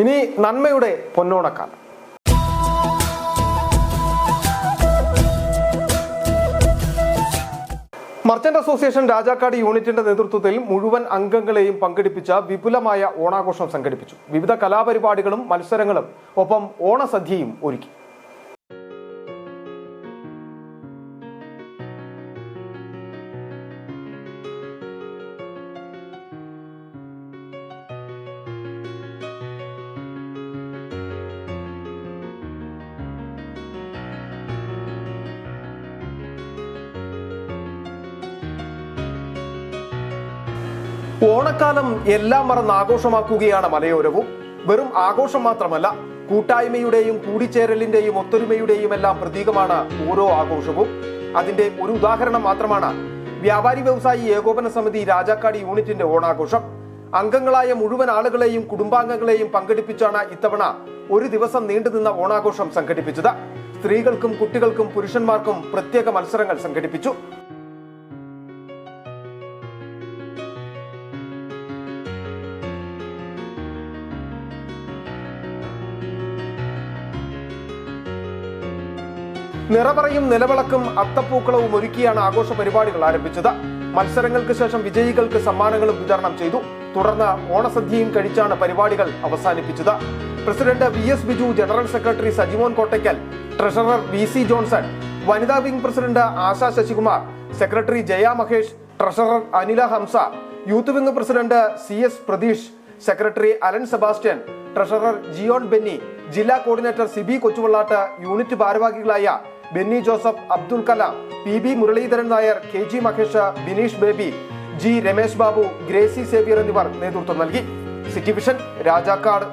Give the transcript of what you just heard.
ഇനി നന്മയുടെ പൊന്നോണക്കാലം. Merchant association Rajakkad യൂണിറ്റിന്റെ നേതൃത്വത്തിൽ മുഴുവൻ അംഗങ്ങളെയും പങ്കെടുപ്പിച്ച വിപുലമായ ഓണാഘോഷം സംഘടിപ്പിച്ചു. വിവിധ കലാപരിപാടികളും മത്സരങ്ങളും ഒപ്പം ഓണസദ്യയും ഒരുക്കി. ഓണക്കാലം എല്ലാം മറന്ന് ആഘോഷമാക്കുകയാണ് മലയോരവും. വെറും ആഘോഷം മാത്രമല്ല, കൂട്ടായ്മയുടെയും കൂടിച്ചേരലിന്റെയും ഒത്തൊരുമയുടെയും എല്ലാം പ്രതീകമാണ് ഓരോ ആഘോഷവും. അതിന്റെ ഒരു ഉദാഹരണം മാത്രമാണ് വ്യാപാരി വ്യവസായി ഏകോപന സമിതി രാജാക്കാട് യൂണിറ്റിന്റെ ഓണാഘോഷം. അംഗങ്ങളായ മുഴുവൻ ആളുകളെയും കുടുംബാംഗങ്ങളെയും പങ്കെടുപ്പിച്ചാണ് ഇത്തവണ ഒരു ദിവസം നീണ്ടുനിന്ന ഓണാഘോഷം സംഘടിപ്പിച്ചത്. സ്ത്രീകൾക്കും കുട്ടികൾക്കും പുരുഷന്മാർക്കും പ്രത്യേക മത്സരങ്ങൾ സംഘടിപ്പിച്ചു. നിറപറയും നിലവിളക്കും അത്തപ്പൂക്കളവും ഒരുക്കിയാണ് ആഘോഷ പരിപാടികൾ ആരംഭിച്ചത്. മത്സരങ്ങൾക്ക് ശേഷം വിജയികൾക്ക് സമ്മാനങ്ങളും വിതരണം ചെയ്തു. തുടർന്ന് ഓണസദ്യയും കഴിച്ചാണ് പരിപാടികൾ അവസാനിപ്പിച്ചത്. President VS Biju, general secretary Sajimon Kottakkal, treasurer VC Johnson, വനിതാ wing president Asha Sasikumar, secretary Jaya Mahesh, treasurer Anila Hamsa, youth wing president CS Pratheesh, secretary Alan Sebastian, treasurer Jion Benny, ജില്ലാ കോർഡിനേറ്റർ സിബി കൊച്ചുവള്ളാട്ട്, യൂണിറ്റ് ഭാരവാഹികളായ Benny Joseph, Abdul Kalam, PB Muraleedharan Nair, KG Mahesh, Bineesh Baby, G Ramesh Babu, Gracy Xavier എന്നിവർ നേതൃത്വം നൽകി. City vision, Rajakkad.